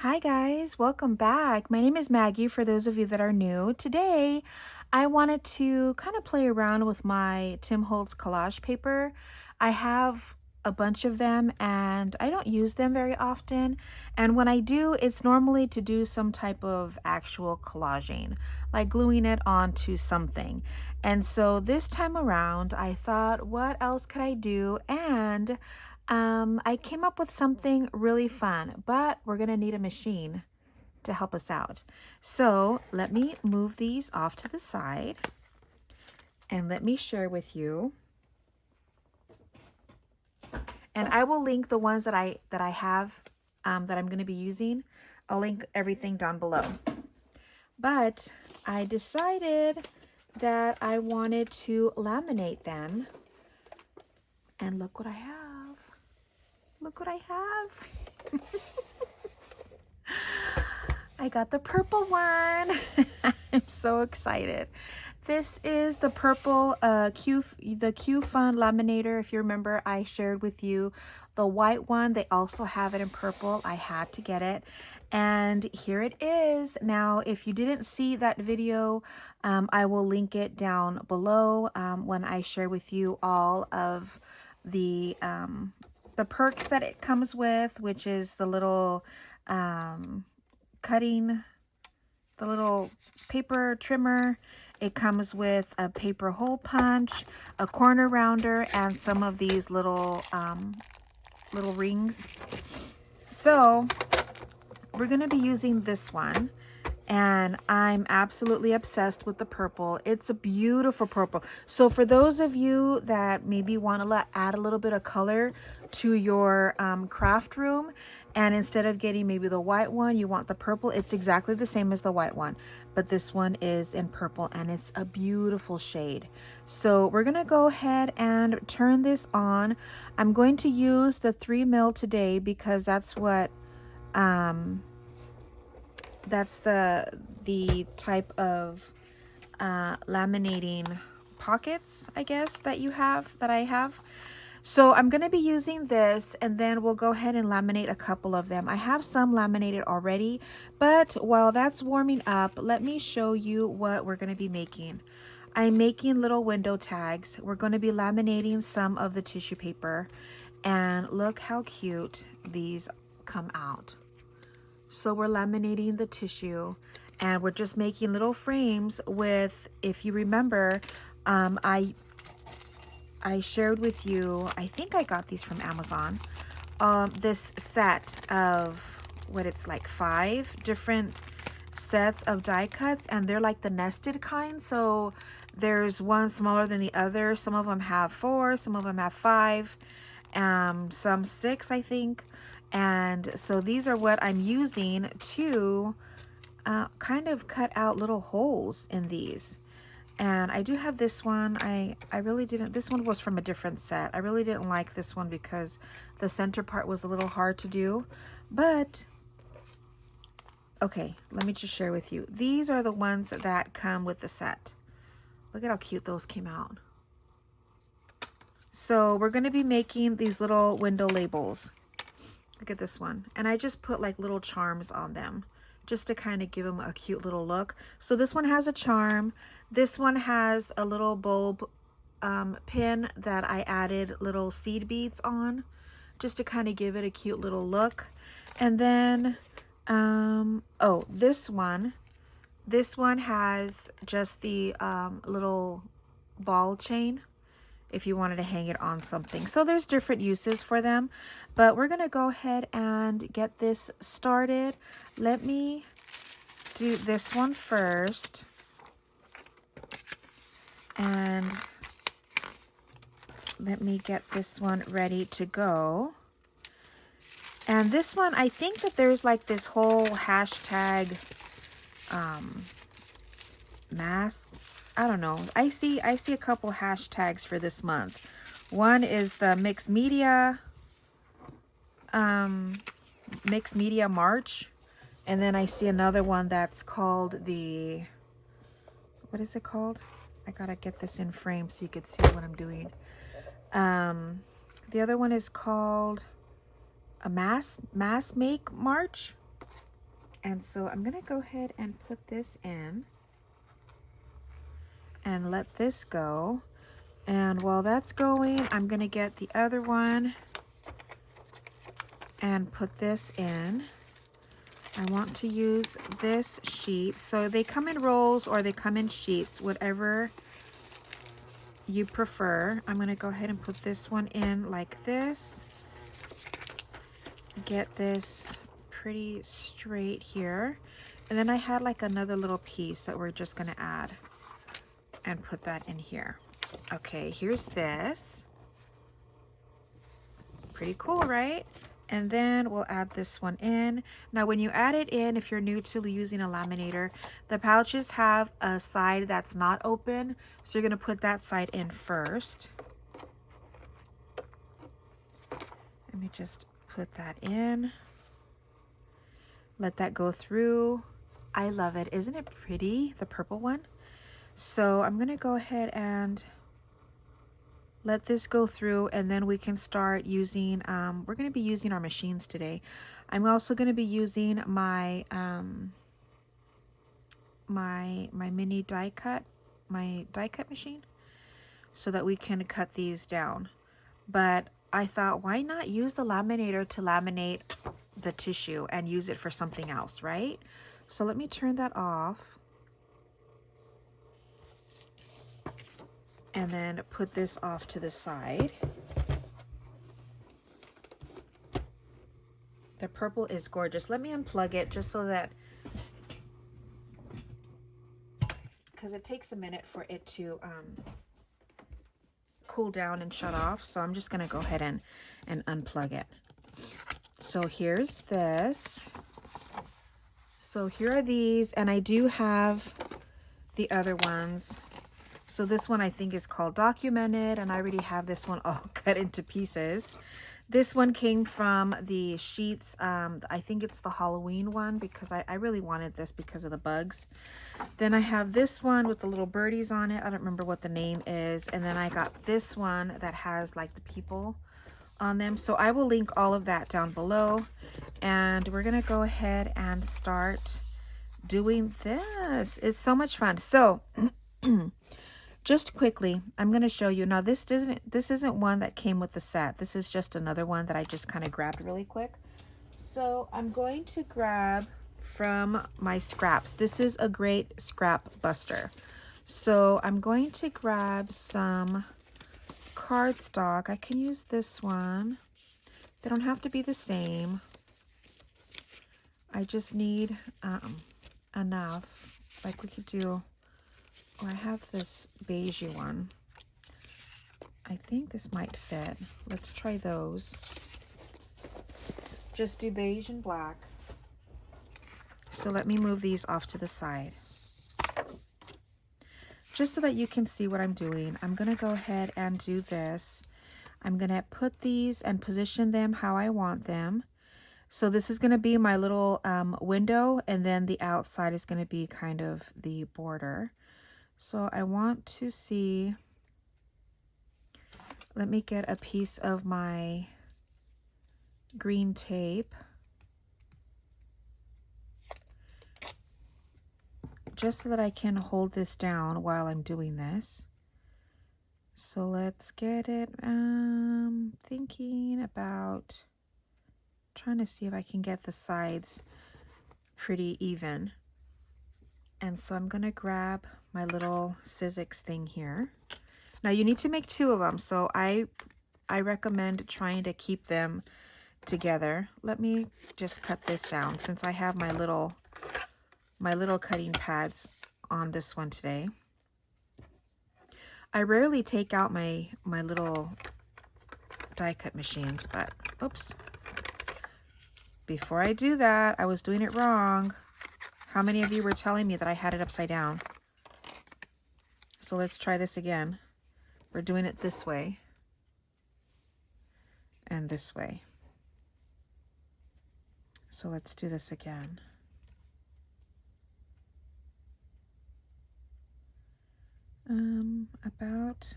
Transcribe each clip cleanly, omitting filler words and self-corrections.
Hi guys, welcome back. My name is Maggie for those of you that are new. Today, I wanted to kind of play around with my Tim Holtz Collage Paper. I have a bunch of them and I don't use them very often. And when I do, it's normally to do some type of actual collaging, like gluing it onto something. And so this time around, I thought, what else could I do? And I came up with something really fun, but we're gonna need a machine to help us out. So let me move these off to the side and let me share with you. And I will link the ones that I have that I'm gonna be using. I'll link everything down below. But I decided that I wanted to laminate them. And look what I have. Look what I have. I got the purple one. I'm so excited. This is the purple QFUN Laminator. If you remember, I shared with you the white one. They also have it in purple. I had to get it. And here it is. Now, if you didn't see that video, I will link it down below when I share with you all of the perks that it comes with, which is the little cutting, the little paper trimmer. It comes with a paper hole punch, a corner rounder, and some of these little rings. So we're going to be using this one. And I'm absolutely obsessed with the purple. It's a beautiful purple. So for those of you that maybe want to add a little bit of color to your craft room, and instead of getting maybe the white one, you want the purple, it's exactly the same as the white one, but this one is in purple and it's a beautiful shade. So we're gonna go ahead and turn this on. I'm going to use the 3mm today because that's what that's the type of laminating pockets, I guess, that I have. So I'm going to be using this, and then we'll go ahead and laminate a couple of them. I have some laminated already, but while that's warming up, let me show you what we're going to be making. I'm making little window tags. We're going to be laminating some of the tissue paper, and look how cute these come out. So we're laminating the tissue and we're just making little frames with, if you remember, I shared with you, I think I got these from Amazon, this set of what it's like 5 different sets of die cuts, and they're like the nested kind. So there's one smaller than the other. Some of them have 4, some of them have 5, some 6, I think. And so these are what I'm using to kind of cut out little holes in these. And I do have this one. I really didn't, this one was from a different set. I really didn't like this one because the center part was a little hard to do. But, okay, let me just share with you. These are the ones that come with the set. Look at how cute those came out. So we're going to be making these little window labels. Look at this one. And I just put like little charms on them just to kind of give them a cute little look. So this one has a charm. This one has a little bulb pin that I added little seed beads on just to kind of give it a cute little look. And then, oh, this one has just the little ball chain if you wanted to hang it on something. So there's different uses for them, but we're gonna go ahead and get this started. Let me do this one first. And let me get this one ready to go. And this one, I think that there's like this whole hashtag mask. I don't know. I see a couple hashtags for this month. One is the mixed media March, and then I see another one that's called the, what is it called? I gotta get this in frame so you can see what I'm doing. The other one is called a mass make March. And so I'm gonna go ahead and put this in and let this go. And while that's going, I'm gonna get the other one and put this in. I want to use this sheet. So they come in rolls or they come in sheets, whatever you prefer. I'm gonna go ahead and put this one in like this. Get this pretty straight here. And then I had like another little piece that we're just gonna add and put that in here. Okay, here's this. Pretty cool, right? And then we'll add this one in. Now, when you add it in, if you're new to using a laminator, the pouches have a side that's not open. So you're gonna put that side in first. Let me just put that in. Let that go through. I love it. Isn't it pretty, the purple one? So I'm gonna go ahead and let this go through, and then we can start using, we're gonna be using our machines today. I'm also gonna be using my, my mini die cut machine so that we can cut these down. But I thought, why not use the laminator to laminate the tissue and use it for something else, right? So let me turn that off. And then put this off to the side. The purple is gorgeous. Let me unplug it just so that, because it takes a minute for it to cool down and shut off. So I'm just gonna go ahead and unplug it. So here's this. So here are these, and I do have the other ones. So this one I think is called Documented, and I already have this one all cut into pieces. This one came from the sheets. I think it's the Halloween one because I really wanted this because of the bugs. Then I have this one with the little birdies on it. I don't remember what the name is. And then I got this one that has like the people on them. So I will link all of that down below. And we're gonna go ahead and start doing this. It's so much fun. So just quickly, I'm going to show you. Now, this isn't one that came with the set. This is just another one that I just kind of grabbed really quick. So I'm going to grab from my scraps. This is a great scrap buster. So I'm going to grab some cardstock. I can use this one. They don't have to be the same. I just need enough. Like we could do... Oh, I have this beige one. I think this might fit. Let's try those. Just do beige and black. So let me move these off to the side. Just so that you can see what I'm doing, I'm gonna go ahead and do this. I'm gonna put these and position them how I want them. So this is gonna be my little window, and then the outside is gonna be kind of the border. So I want to see, let me get a piece of my green tape. Just so that I can hold this down while I'm doing this. So let's get it, thinking about, trying to see if I can get the sides pretty even. And so I'm gonna grab my little Sizzix thing here. Now you need to make 2 of them, so I recommend trying to keep them together. Let me just cut this down since I have my little cutting pads on this one today. I rarely take out my little die cut machines, but oops. Before I do that, I was doing it wrong. How many of you were telling me that I had it upside down? So let's try this again. We're doing it this way and this way. So let's do this again. About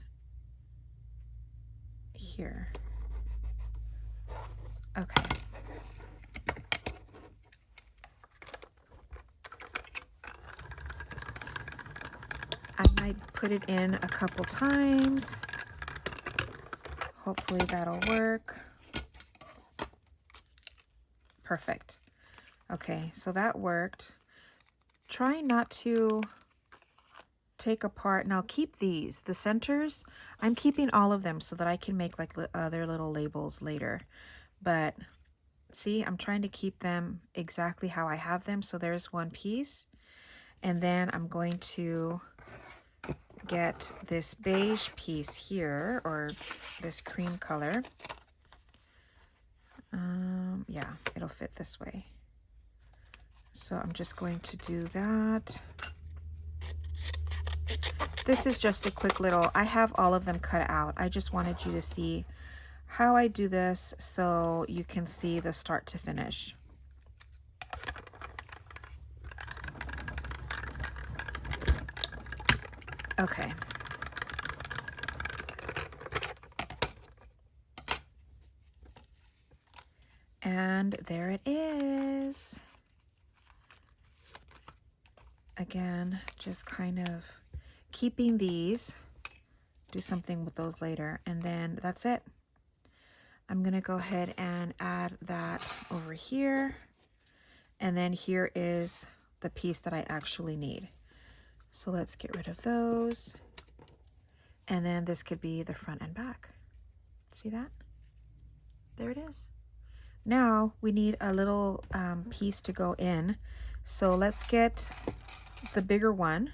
here. Okay. I might put it in a couple times. Hopefully that'll work. Perfect. Okay, so that worked. Try not to take apart. Now keep these, the centers, I'm keeping all of them so that I can make like other little labels later. But see, I'm trying to keep them exactly how I have them. So there's one piece. And then I'm going to get this beige piece here, or this cream color. Yeah, it'll fit this way. So I'm just going to do that. This is just a quick little, I have all of them cut out. I just wanted you to see how I do this so you can see the start to finish. Okay. And there it is. Again, just kind of keeping these, do something with those later, and then that's it. I'm gonna go ahead and add that over here, and then here is the piece that I actually need. So let's get rid of those, and then this could be the front and back. See that? There it is. Now we need a little piece to go in, so let's get the bigger one,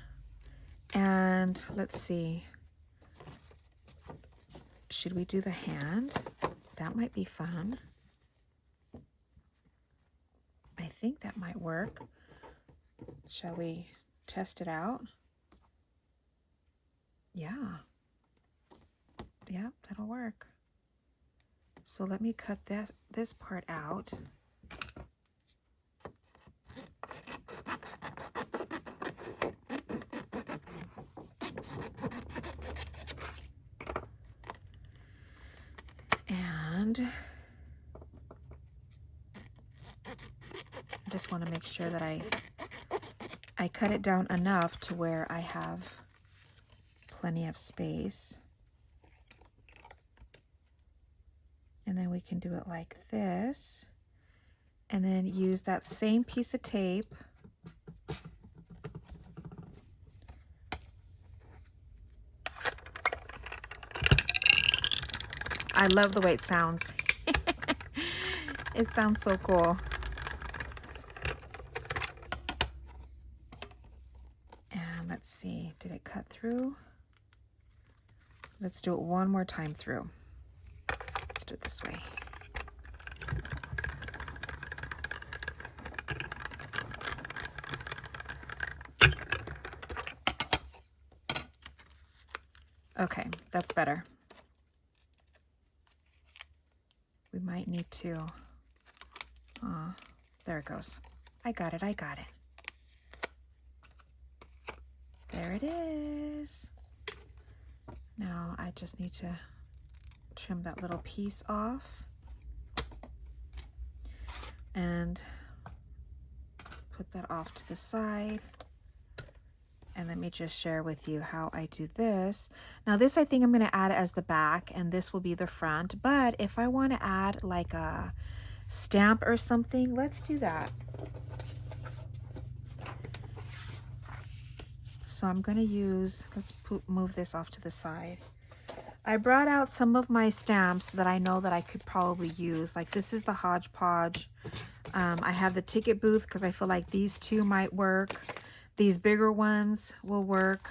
and let's see, should we do the hand? That might be fun. I think that might work. Shall we test it out? Yeah. Yeah, that'll work. So let me cut this part out. And I just want to make sure that I cut it down enough to where I have plenty of space. And then we can do it like this, and then use that same piece of tape I love the way it sounds. It sounds so cool. And let's see, did it cut through? Let's do it one more time through. Let's do it this way. Okay, that's better. We might need to, there it goes. I got it, I got it. There it is. Now I just need to trim that little piece off and put that off to the side. And let me just share with you how I do this. Now this I think I'm going to add as the back, and this will be the front. But if I want to add like a stamp or something, let's do that. So I'm going to use, let's move this off to the side. I brought out some of my stamps that I know that I could probably use. Like this is the Hodgepodge. I have the Ticketbooth because I feel like these two might work. These bigger ones will work.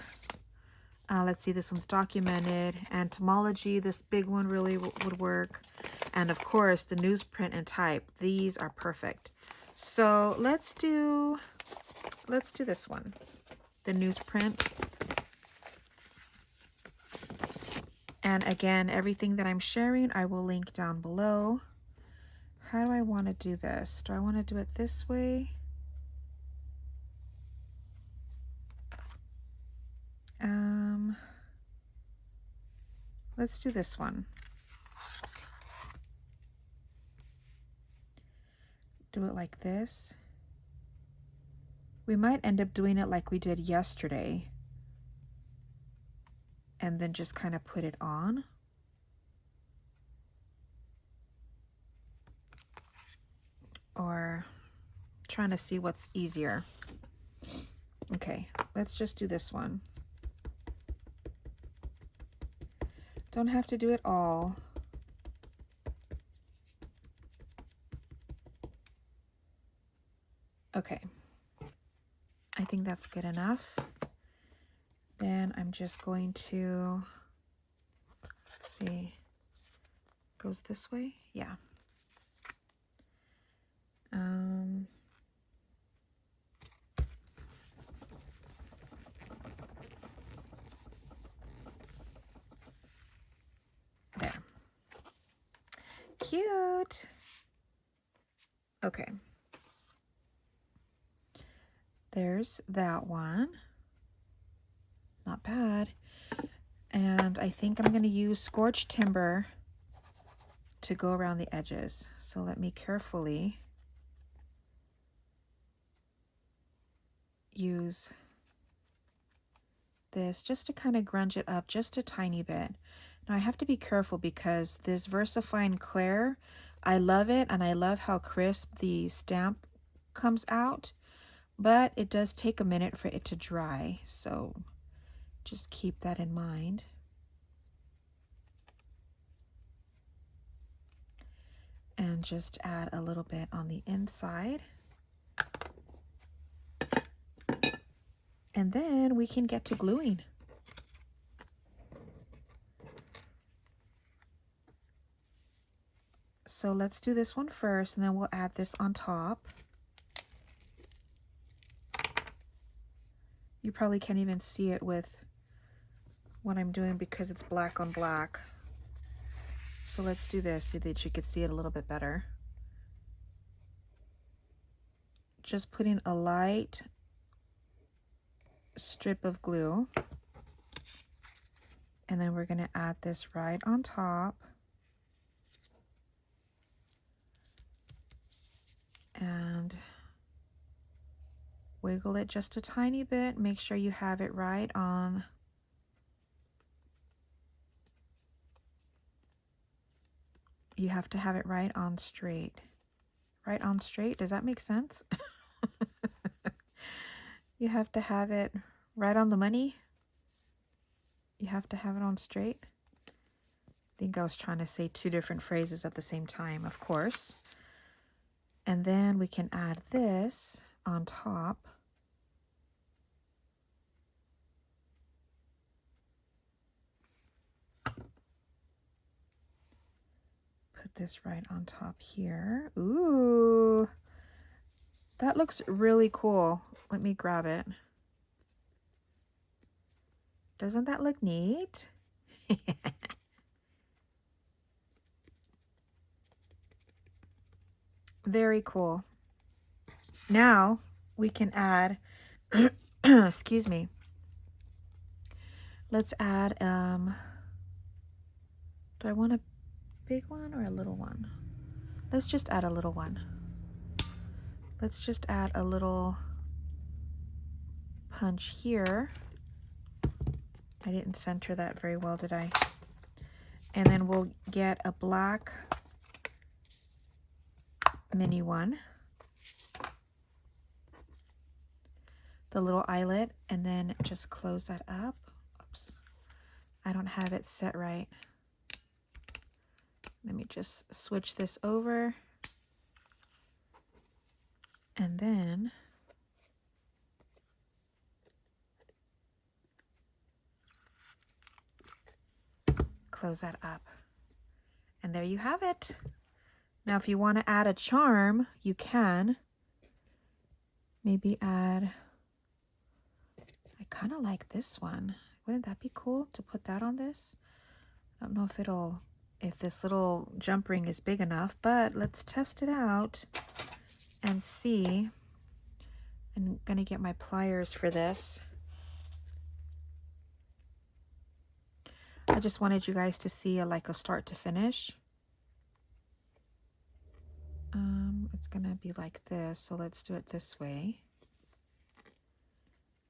Let's see, this one's Documented. Entomology, this big one really would work. And of course, the newsprint and type. These are perfect. So let's do this one, the newsprint. And again, everything that I'm sharing, I will link down below. How do I want to do this? Do I want to do it this way? Let's do this one. Do it like this. We might end up doing it like we did yesterday. and then just kind of put it on. Or trying to see what's easier. Okay, let's just do this one. Don't have to do it all. Okay, I think that's good enough. Then I'm just going to, let's see, goes this way? Yeah. There. Cute. Okay. There's that one. Not bad. And I think I'm going to use scorched timber to go around the edges. So let me carefully use this just to kind of grunge it up just a tiny bit. Now I have to be careful because this VersaFine Clair, I love it and I love how crisp the stamp comes out, but it does take a minute for it to dry, so just keep that in mind. And just add a little bit on the inside. And then we can get to gluing. So let's do this one first, and then we'll add this on top. You probably can't even see it with what I'm doing because it's black on black. So let's do this so that you could see it a little bit better. Just putting a light strip of glue, and then we're going to add this right on top. And wiggle it just a tiny bit. Make sure you have it right on. You have to have it right on straight. Right on straight, does that make sense? You have to have it right on the money. You have to have it on straight. I think I was trying to say two different phrases at the same time, of course. And then we can add this on top. Put this right on top here. Ooh, that looks really cool. Let me grab it. Doesn't that look neat? Very cool. Now we can add, excuse me. Let's add, do I want a big one or a little one? Let's just add a little one. Let's just add a little punch here. I didn't center that very well, did I? And then we'll get a black mini one, the little eyelet, and then just close that up. Oops, I don't have it set right. Let me just switch this over, and then close that up. And there you have it. Now, if you want to add a charm, you can. Maybe add, I kind of like this one. Wouldn't that be cool to put that on this? I don't know if this little jump ring is big enough, but let's test it out and see. I'm gonna get my pliers for this. I just wanted you guys to see like a start to finish. It's gonna be like this, so let's do it this way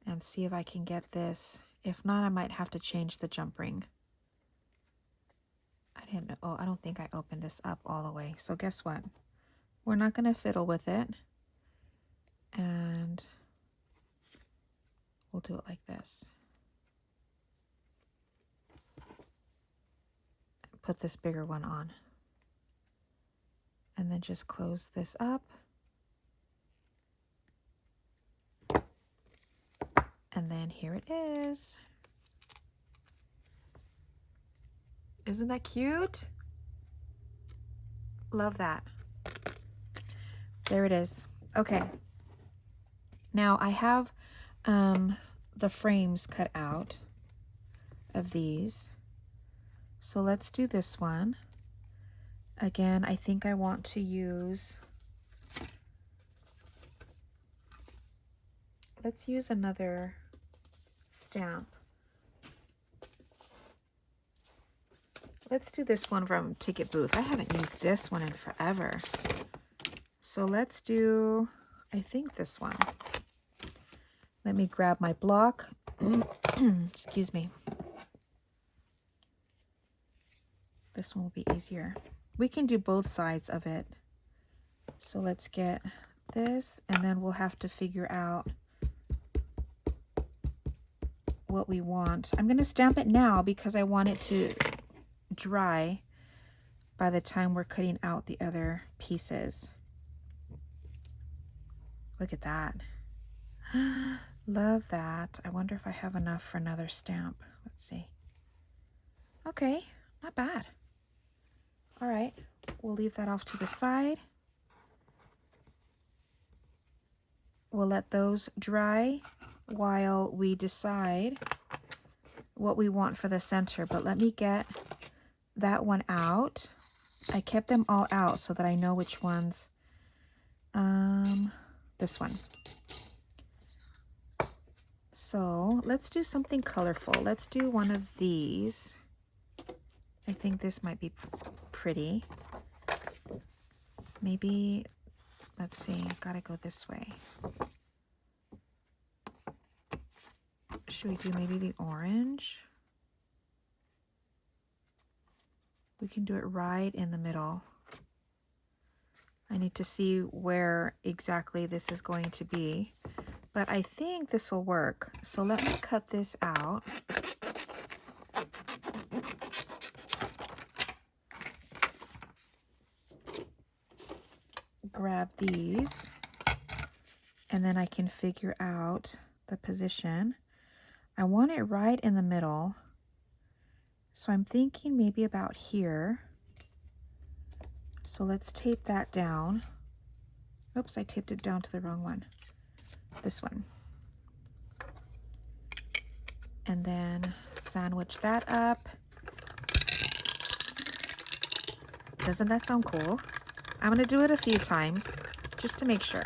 and see if I can get this If not, I might have to change the jump ring. I didn't know. Oh, I don't think I opened this up all the way. So guess what? We're not going to fiddle with it. And we'll do it like this. Put this bigger one on. And then just close this up. And then here it is. Isn't that cute? Love that. There it is. Okay. Now I have the frames cut out of these. So let's do this one. Again, I think I want to use, let's use another stamp. Let's do this one from Ticketbooth. I haven't used this one in forever. So let's do, I think this one. Let me grab my block. Excuse me. This one will be easier. We can do both sides of it. So let's get this, and then we'll have to figure out what we want. I'm going to stamp it now because I want it to dry by the time we're cutting out the other pieces. Look at that. Love that. I wonder if I have enough for another stamp. Let's see. Okay, not bad. All right, we'll leave that off to the side. We'll let those dry while we decide what we want for the center. But let me get that one out. I kept them all out so that I know which ones. This one. So let's do something colorful. Let's do one of these. I think this might be pretty. Maybe, let's see, gotta go this way. Should we do maybe the orange? We can do it right in the middle. I need to see where exactly this is going to be, but I think this will work. So let me cut this out. Grab these, and then I can figure out the position. I want it right in the middle. So I'm thinking maybe about here. So let's tape that down. Oops, I taped it down to the wrong one. This one. And then sandwich that up. Doesn't that sound cool? I'm going to do it a few times just to make sure.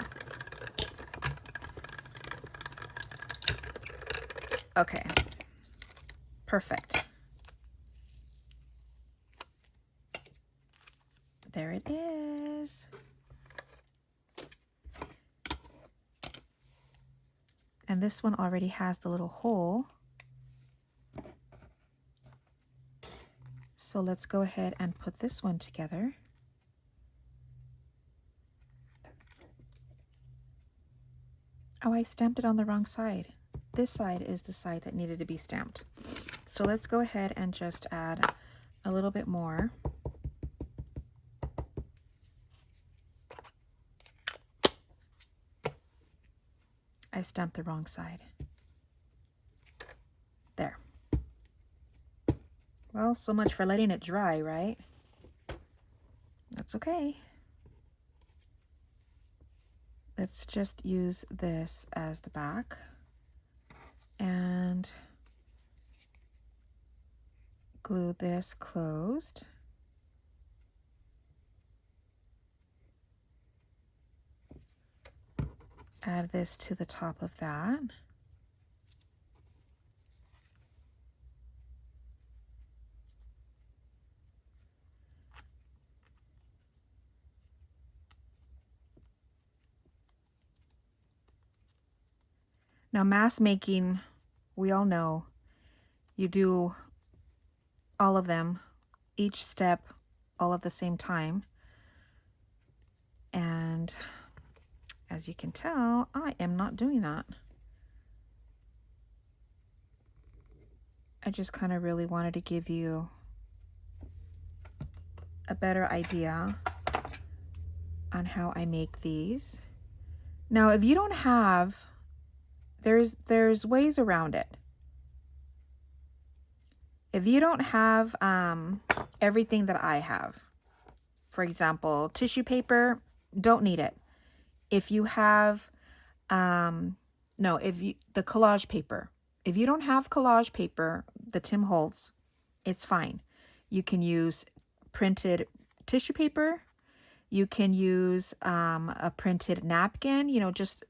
Okay. Perfect. There it is. And this one already has the little hole. So let's go ahead and put this one together. Oh, I stamped it on the wrong side. This side is the side that needed to be stamped. So let's go ahead and just add a little bit more. I stamped the wrong side. There. Well, so much for letting it dry, right? That's okay. Let's just use this as the back. And glue this closed. Add this to the top of that. Now, mask making, we all know, you do all of them, each step, all at the same time. And as you can tell, I am not doing that. I just kind of really wanted to give you a better idea on how I make these. Now, if you don't have, there's ways around it. If you don't have everything that I have, for example, tissue paper, don't need it. If you have, the collage paper, if you don't have collage paper, the Tim Holtz, it's fine. You can use printed tissue paper. You can use a printed napkin, just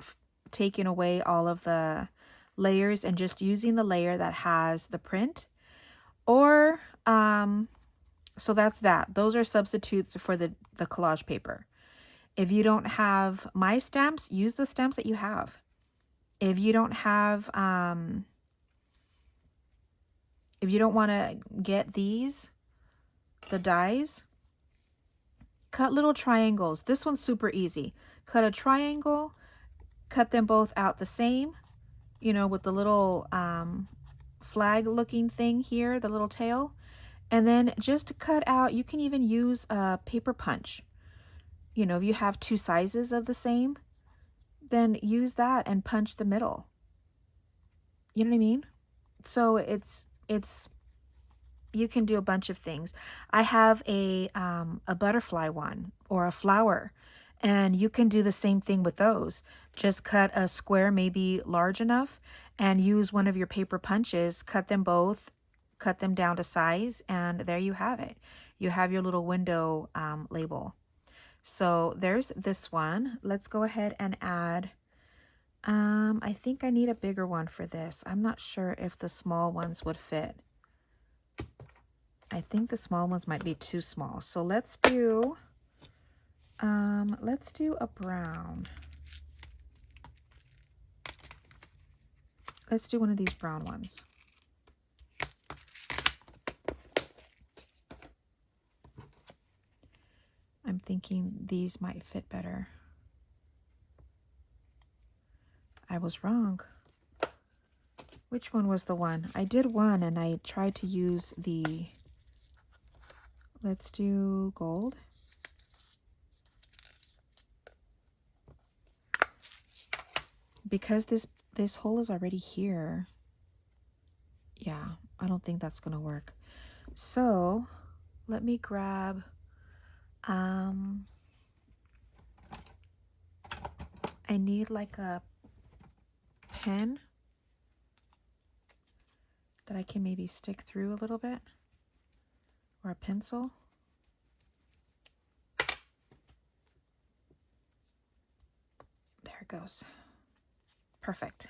taking away all of the layers and just using the layer that has the print. Or, so that's that. Those are substitutes for the collage paper. If you don't have my stamps, use the stamps that you have. If you don't have, if you don't want to get these, the dies, cut little triangles. This one's super easy. Cut a triangle, cut them both out the same, with the little flag looking thing here, the little tail. And then just cut out, you can even use a paper punch. If you have two sizes of the same, then use that and punch the middle. You know what I mean? So it's you can do a bunch of things. I have a butterfly one or a flower, and you can do the same thing with those. Just cut a square, maybe large enough, and use one of your paper punches, cut them both, cut them down to size, and there you have it. You have your little window label. So there's this one. Let's go ahead and add, I think I need a bigger one for this. I'm not sure if the small ones would fit. I think the small ones might be too small. So let's do a brown. Let's do one of these brown ones. I'm thinking these might fit better. I was wrong. Which one was the one? I did one and I tried to use the, let's do gold. Because this hole is already here. Yeah, I don't think that's gonna work. So let me grab, I need like a pen that I can maybe stick through a little bit, or a pencil. There it goes. Perfect.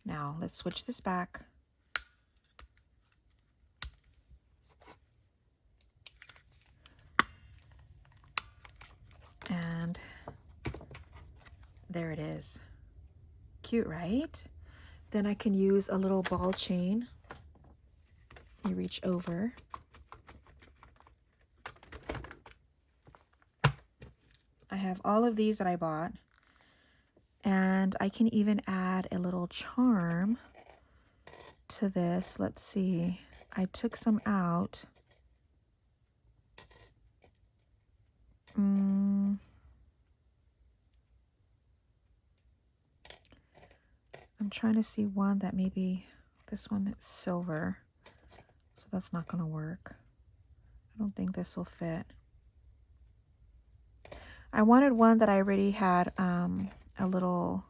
Now let's switch this back. And there it is. Cute, right? Then I can use a little ball chain. You reach over. I have all of these that I bought. And I can even add a little charm to this. Let's see. I took some out. I'm trying to see one that maybe, this one is silver, so that's not going to work. I don't think this will fit. I wanted one that I already had a little,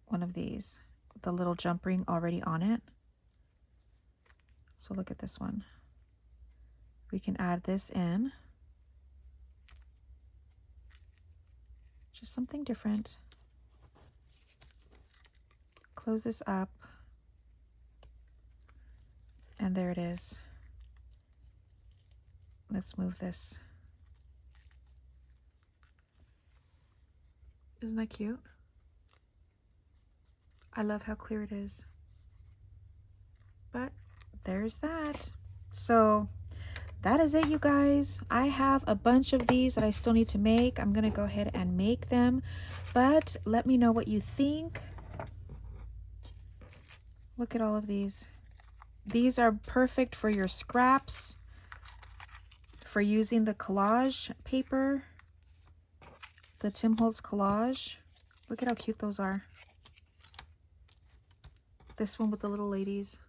one of these, the little jump ring already on it. So look at this one. We can add this in. Just something different. Close this up. And there it is. Let's move this. Isn't that cute? I love how clear it is. But there's that. So that is it, you guys. I have a bunch of these that I still need to make. I'm gonna go ahead and make them, but let me know what you think. Look at all of these. These are perfect for your scraps, for using the collage paper, the Tim Holtz Collage. Look at how cute those are. This one with the little ladies.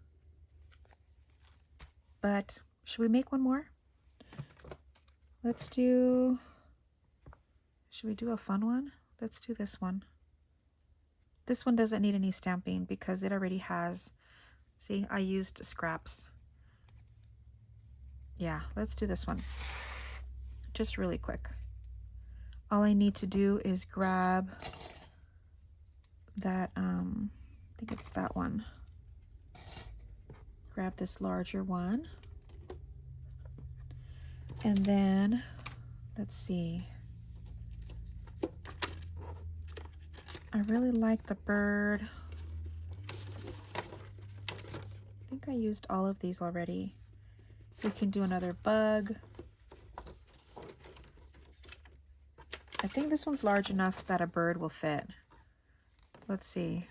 But should we make one more? Should we do a fun one? Let's do this one. This one doesn't need any stamping because it already has, see, I used scraps. Yeah, let's do this one. Just really quick. All I need to do is grab that, I think it's that one. Grab this larger one. And then, let's see. I really like the bird. I think I used all of these already. We can do another bug. I think this one's large enough that a bird will fit. Let's see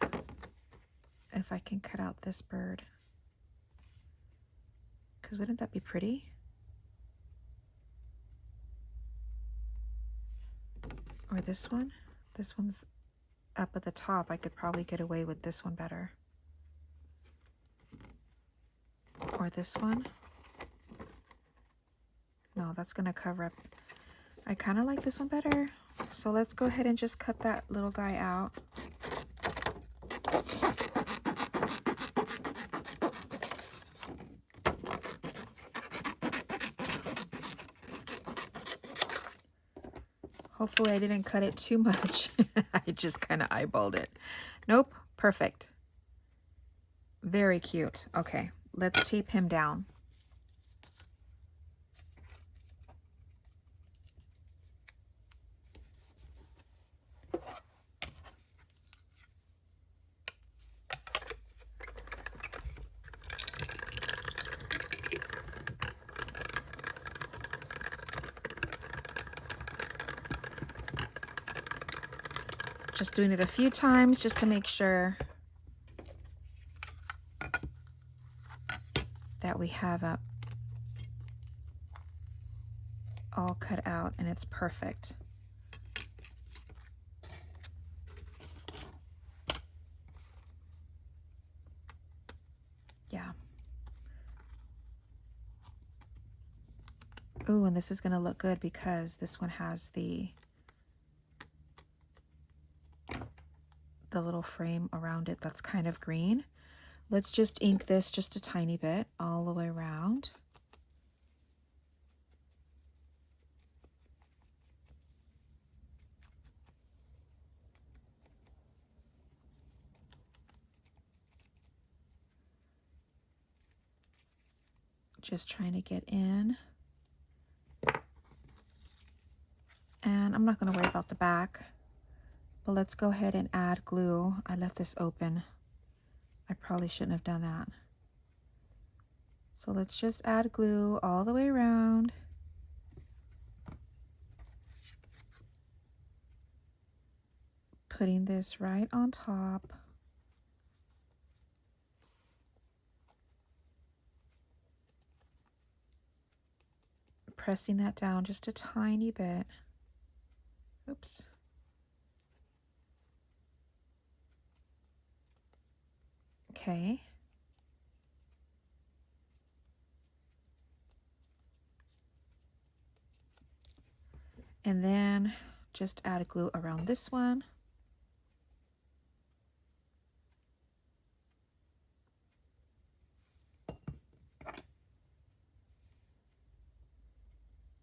if I can cut out this bird. Because wouldn't that be pretty? Or this one? This one's up at the top. I could probably get away with this one better. Or this one. No, that's gonna cover up. I kind of like this one better. So let's go ahead and just cut that little guy out. Hopefully I didn't cut it too much. I just kind of eyeballed it. Nope, perfect. Very cute. Okay, let's tape him down. Just doing it a few times just to make sure that we have it all cut out and it's perfect. Yeah. Ooh, and this is going to look good because this one has the little frame around it that's kind of green. Let's just ink this just a tiny bit all the way around. Just trying to get in. And I'm not going to worry about the back. But let's go ahead and add glue. I left this open. I probably shouldn't have done that. So let's just add glue all the way around. Putting this right on top. Pressing that down just a tiny bit. Oops. Okay. And then just add glue around this one.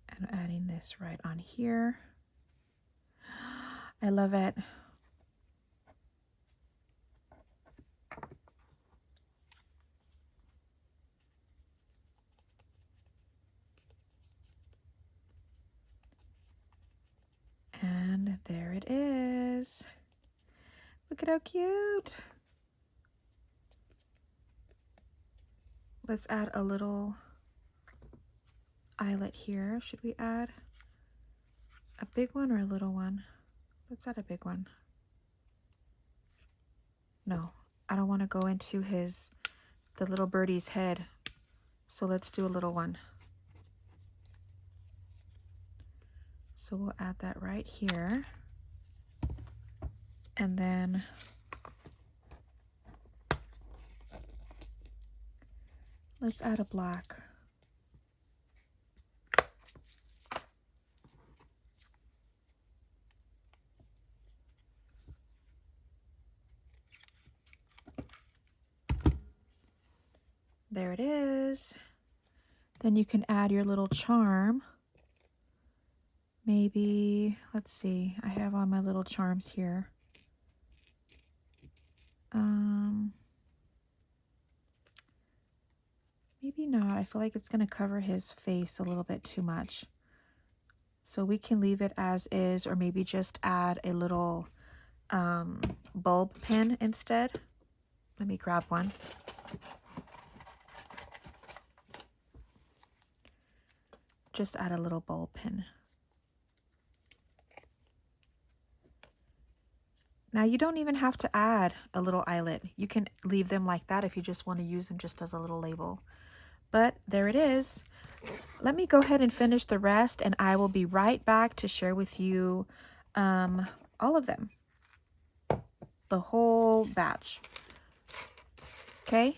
And adding this right on here. I love it. And there it is. Look at how cute. Let's add a little eyelet here. Should we add a big one or a little one? Let's add a big one. No, I don't want to go into the little birdie's head. So let's do a little one. So we'll add that right here. And then let's add a black. There it is. Then you can add your little charm. Maybe, let's see, I have all my little charms here. Maybe not. I feel like it's going to cover his face a little bit too much. So we can leave it as is, or maybe just add a little bulb pin instead. Let me grab one. Just add a little bulb pin. Now you don't even have to add a little eyelet. You can leave them like that if you just want to use them just as a little label. But there it is. Let me go ahead and finish the rest, and I will be right back to share with you all of them. The whole batch. Okay,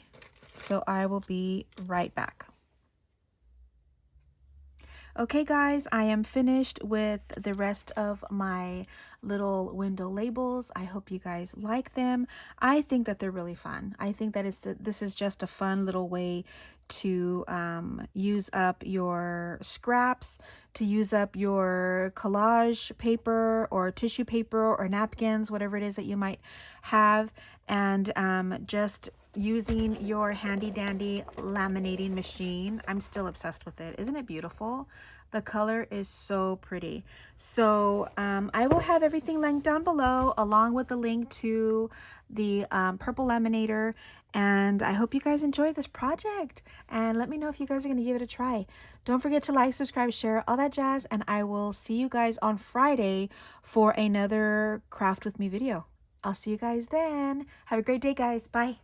so I will be right back. Okay guys, I am finished with the rest of my little window labels. I hope you guys like them. I think that they're really fun. I think that this is just a fun little way to use up your scraps, to use up your collage paper or tissue paper or napkins, whatever it is that you might have, and just using your handy dandy laminating machine. I'm still obsessed with it. Isn't it beautiful? The color is so pretty. So I will have everything linked down below, along with the link to the purple laminator. And I hope you guys enjoyed this project, and let me know if you guys are going to give it a try. Don't forget to like, subscribe, share, all that jazz, and I will see you guys on Friday for another craft with me video. I'll see you guys then. Have a great day, guys. Bye.